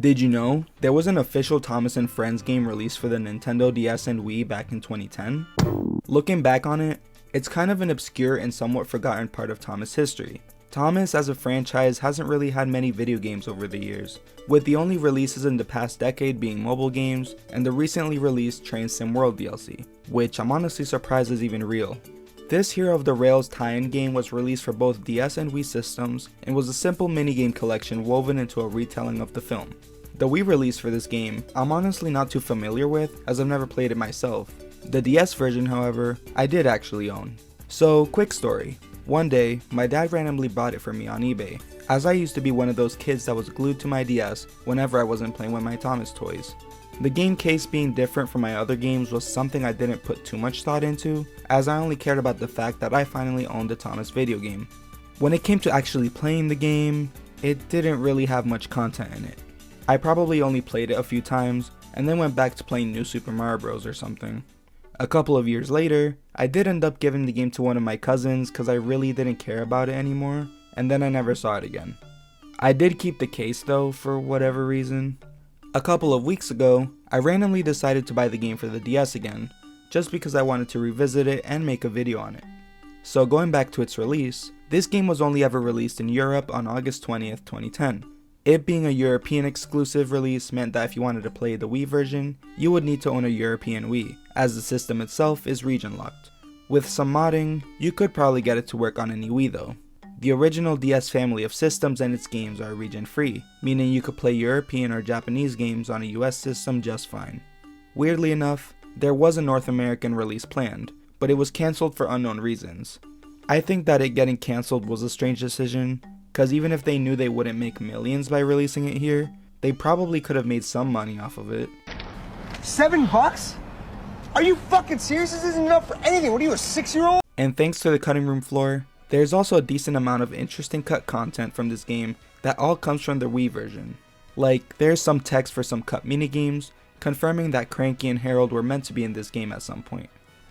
Did you know there was an official Thomas and Friends game released for the Nintendo DS and Wii back in 2010? Looking back on it, it's kind of an obscure and somewhat forgotten part of Thomas history. Thomas as a franchise hasn't really had many video games over the years, with the only releases in the past decade being mobile games and the recently released Train Sim World DLC, which I'm honestly surprised is even real. This Hero of the Rails tie-in game was released for both DS and Wii systems and was a simple minigame collection woven into a retelling of the film. The Wii release for this game, I'm honestly not too familiar with as I've never played it myself. The DS version, however, I did actually own. So, quick story. One day, my dad randomly bought it for me on eBay, as I used to be one of those kids that was glued to my DS whenever I wasn't playing with my Thomas toys. The game case being different from my other games was something I didn't put too much thought into, as I only cared about the fact that I finally owned a Thomas video game. When it came to actually playing the game, it didn't really have much content in it. I probably only played it a few times, and then went back to playing New Super Mario Bros. Or something. A couple of years later, I did end up giving the game to one of my cousins because I really didn't care about it anymore, and then I never saw it again. I did keep the case though, for whatever reason. A couple of weeks ago, I randomly decided to buy the game for the DS again, just because I wanted to revisit it and make a video on it. So going back to its release, this game was only ever released in Europe on August 20th, 2010. It being a European exclusive release meant that if you wanted to play the Wii version, you would need to own a European Wii, as the system itself is region locked. With some modding, you could probably get it to work on any Wii though. The original DS family of systems and its games are region free, meaning you could play European or Japanese games on a US system just fine. Weirdly enough, there was a North American release planned, but it was cancelled for unknown reasons. I think that it getting cancelled was a strange decision, cause even if they knew they wouldn't make millions by releasing it here, they probably could have made some money off of it. $7? Are you fucking serious? This isn't enough for anything. What are you, a 6-year-old? And thanks to the cutting room floor, there's also a decent amount of interesting cut content from this game that all comes from the Wii version. Like, there's some text for some cut minigames, confirming that Cranky and Harold were meant to be in this game at some point.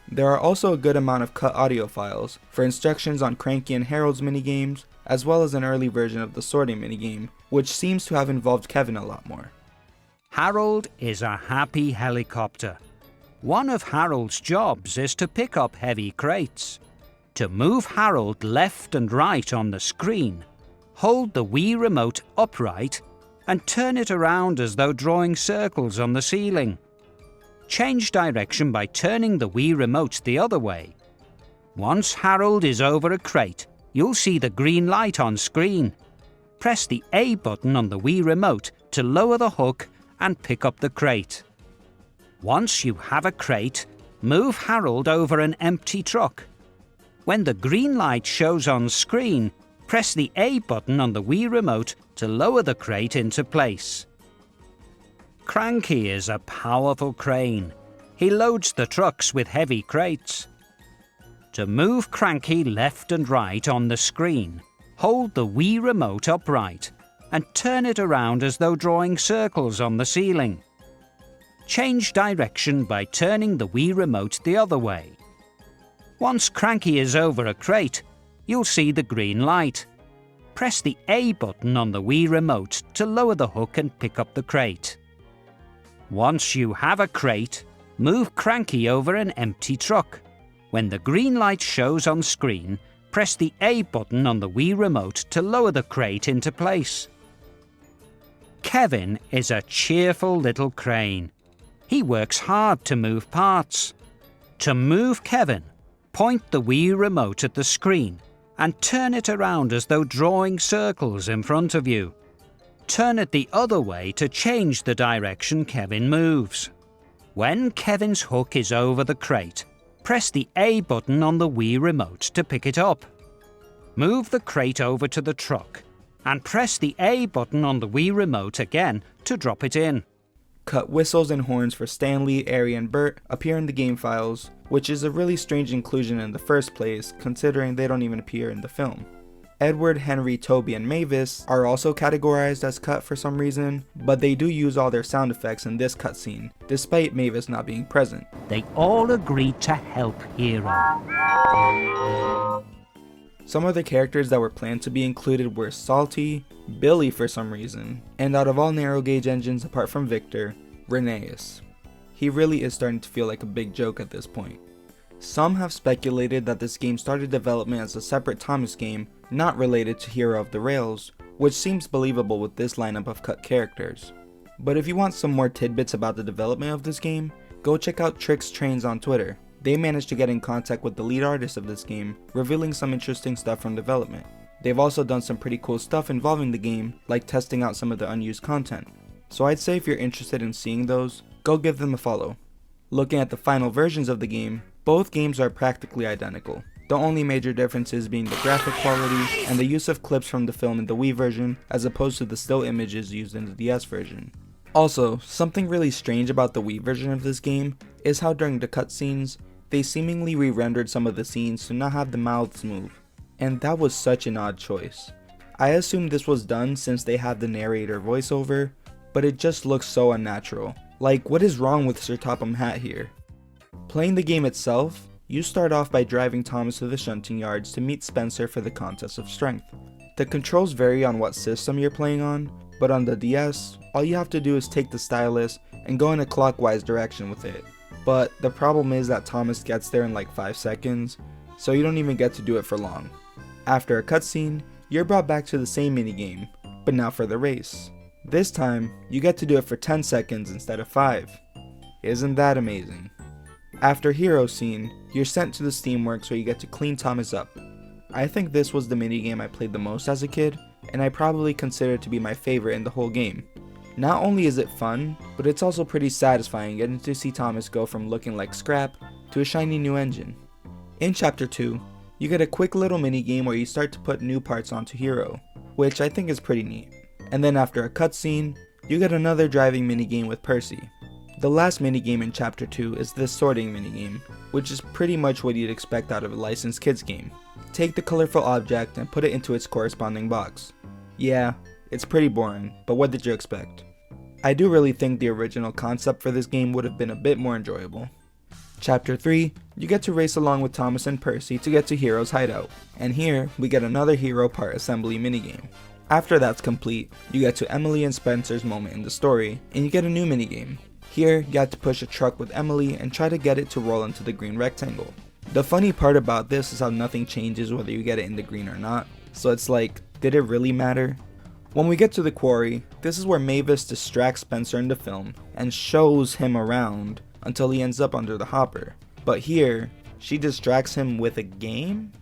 There are also a good amount of cut audio files for instructions on Cranky and Harold's minigames, as well as an early version of the sorting minigame, which seems to have involved Kevin a lot more. Harold is a happy helicopter. One of Harold's jobs is to pick up heavy crates. To move Harold left and right on the screen, hold the Wii remote upright and turn it around as though drawing circles on the ceiling. Change direction by turning the Wii remote the other way. Once Harold is over a crate, you'll see the green light on screen. Press the A button on the Wii remote to lower the hook and pick up the crate. Once you have a crate, move Harold over an empty truck. When the green light shows on screen, press the A button on the Wii remote to lower the crate into place. Cranky is a powerful crane. He loads the trucks with heavy crates. To move Cranky left and right on the screen, hold the Wii remote upright and turn it around as though drawing circles on the ceiling. Change direction by turning the Wii remote the other way. Once Cranky is over a crate, you'll see the green light. Press the A button on the Wii remote to lower the hook and pick up the crate. Once you have a crate, move Cranky over an empty truck. When the green light shows on screen, press the A button on the Wii remote to lower the crate into place. Kevin is a cheerful little crane. He works hard to move parts. To move Kevin, point the Wii remote at the screen and turn it around as though drawing circles in front of you. Turn it the other way to change the direction Kevin moves. When Kevin's hook is over the crate, press the A button on the Wii remote to pick it up. Move the crate over to the truck and press the A button on the Wii remote again to drop it in. Cut whistles and horns for Stanley, Ari, and Bert appear in the game files, which is a really strange inclusion in the first place considering they don't even appear in the film. Edward, Henry, Toby, and Mavis are also categorized as cut for some reason, but they do use all their sound effects in this cutscene, despite Mavis not being present. They all agreed to help Hero. Some of the characters that were planned to be included were Salty, Billy for some reason, and out of all narrow gauge engines apart from Victor, Rheneas. He really is starting to feel like a big joke at this point. Some have speculated that this game started development as a separate Thomas game, not related to Hero of the Rails, which seems believable with this lineup of cut characters. But if you want some more tidbits about the development of this game, go check out Trix Trains on Twitter. They managed to get in contact with the lead artist of this game, revealing some interesting stuff from development. They've also done some pretty cool stuff involving the game, like testing out some of the unused content. So I'd say if you're interested in seeing those, go give them a follow. Looking at the final versions of the game, both games are practically identical. The only major differences being the graphic quality and the use of clips from the film in the Wii version as opposed to the still images used in the DS version. Also, something really strange about the Wii version of this game is how during the cutscenes, they seemingly re-rendered some of the scenes to not have the mouths move, and that was such an odd choice. I assume this was done since they have the narrator voiceover, but it just looks so unnatural. Like, what is wrong with Sir Topham Hatt here? Playing the game itself, you start off by driving Thomas to the shunting yards to meet Spencer for the contest of strength. The controls vary on what system you're playing on, but on the DS, all you have to do is take the stylus and go in a clockwise direction with it. But the problem is that Thomas gets there in like 5 seconds, so you don't even get to do it for long. After a cutscene, you're brought back to the same minigame, but now for the race. This time, you get to do it for 10 seconds instead of 5. Isn't that amazing? After Hero Scene, you're sent to the Steamworks where you get to clean Thomas up. I think this was the minigame I played the most as a kid, and I probably consider it to be my favorite in the whole game. Not only is it fun, but it's also pretty satisfying getting to see Thomas go from looking like scrap to a shiny new engine. In Chapter 2, you get a quick little minigame where you start to put new parts onto Hero, which I think is pretty neat. And then after a cutscene, you get another driving minigame with Percy. The last minigame in Chapter 2 is the sorting minigame, which is pretty much what you'd expect out of a licensed kids game. Take the colorful object and put it into its corresponding box. Yeah, it's pretty boring, but what did you expect? I do really think the original concept for this game would have been a bit more enjoyable. Chapter 3, you get to race along with Thomas and Percy to get to Hero's hideout, and here we get another Hero part assembly minigame. After that's complete, you get to Emily and Spencer's moment in the story, and you get a new minigame. Here, you have to push a truck with Emily and try to get it to roll into the green rectangle. The funny part about this is how nothing changes whether you get it in the green or not, so it's like, did it really matter? When we get to the quarry, this is where Mavis distracts Spencer in the film and shows him around until he ends up under the hopper. But here, she distracts him with a game?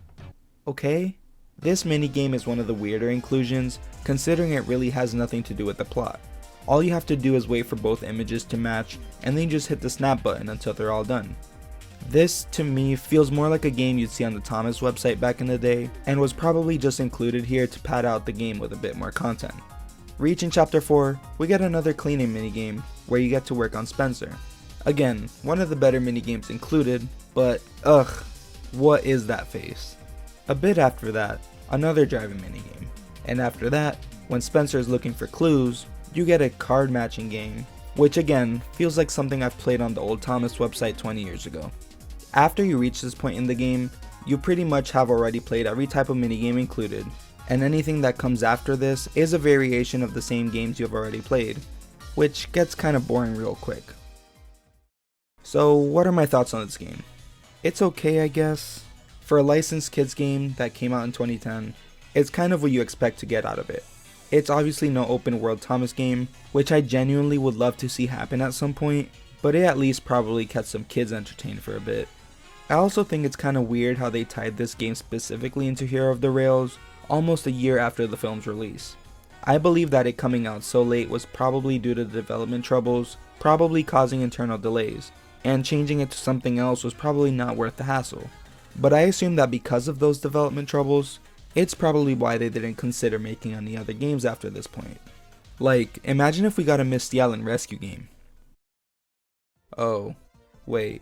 Okay. This minigame is one of the weirder inclusions, considering it really has nothing to do with the plot. All you have to do is wait for both images to match, and then just hit the snap button until they're all done. This, to me, feels more like a game you'd see on the Thomas website back in the day, and was probably just included here to pad out the game with a bit more content. Reaching Chapter 4, we get another cleaning minigame, where you get to work on Spencer. Again, one of the better minigames included, but ugh, what is that face? A bit after that, another driving minigame, and after that, when Spencer is looking for clues, you get a card matching game, which again, feels like something I've played on the old Thomas website 20 years ago. After you reach this point in the game, you pretty much have already played every type of minigame included, and anything that comes after this is a variation of the same games you have already played, which gets kinda boring real quick. So what are my thoughts on this game? It's okay, I guess. For a licensed kids game that came out in 2010, it's kind of what you expect to get out of it. It's obviously no open world Thomas game, which I genuinely would love to see happen at some point, but it at least probably kept some kids entertained for a bit. I also think it's kinda weird how they tied this game specifically into Hero of the Rails almost a year after the film's release. I believe that it coming out so late was probably due to the development troubles, probably causing internal delays, and changing it to something else was probably not worth the hassle. But I assume that because of those development troubles, it's probably why they didn't consider making any other games after this point. Like, imagine if we got a Misty Island Rescue game. Oh, wait.